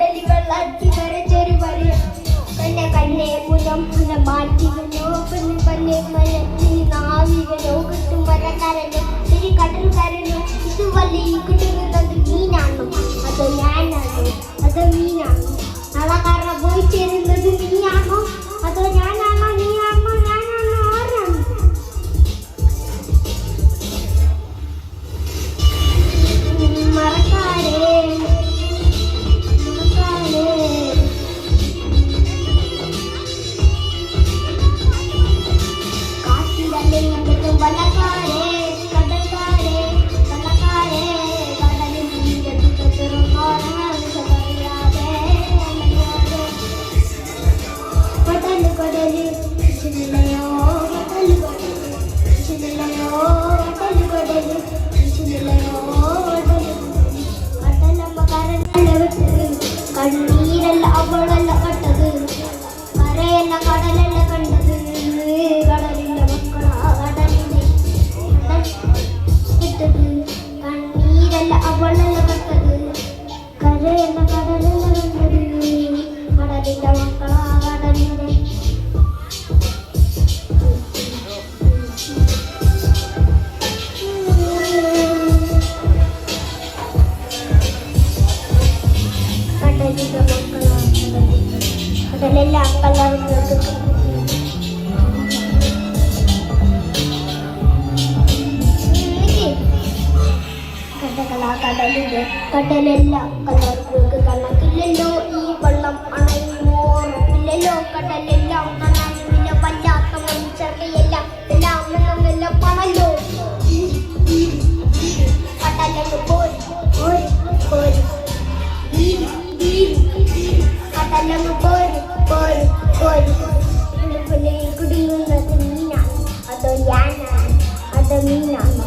കടലുകൾ അട്ടി വരച്ചൊരു വര കന്നെ കന്നെ പുനം പുന മാറ്റിവനോ പെണ്ണ് പന്നെ മലത്തി നാവികനോ കിട്ടും വരക്കാരനോ ശരി കടൽക്കാരനോ ഇത് വല്ല കിട്ടുന്നത് മീനാണോ അതോ ഞാനാണോ അതോ മീനാണോ നളക്കാരനെ പോയി ചേരുന്നത് നീയാണോ അതോ ഞാനാണോ നീയാണോ ഞാനാണോ ആരാണ് മറക്കാരേ കാട്ടിലല്ലേ കിട്ടും വലക്കാരേ കടൽക്കാരേ വലക്കാരേ കടലിൽ കടല് കൃഷ്ണയോ കടല് കൃഷ്ണയോ കടല് കടല് കൃഷ്ണയോ കടലമ്മ കരല്ല വിട്ടത് കണ്ണീരല്ല അവളല്ല കട്ടത് കരയല്ല കടലല്ല കണ്ടത് കടലിന്റെ മക്കളാ കടലിന്റെ വിട്ടത് കണ്ണീരല്ല അവളല്ല കട്ടത് കരയല്ല കടലല്ല കണ്ടത് കടലിന്റെ മക്കളാ കടലിന്റെ കടലെല്ലാം കലർന്നത് കടകളാ കടലിലെ കടലെല്ലാം കലർന്നത് കണക്കില്ലല്ലോ ഈ വെള്ളം അണയുമോ ഇല്ലല്ലോ കടലെല്ലാം കാണാനില്ല വല്ലാത്ത മനുഷ്യർക്കെല്ലാം എല്ലാം എല്ലാം പണല്ലോ കടലങ്ങ് പോരി പോരി പോരി കടലങ്ങ് പോരി പോരി പോരി കുടിയുന്നത് മീനാണ് അതോ ഞാനാണ് അതോ മീനാണ്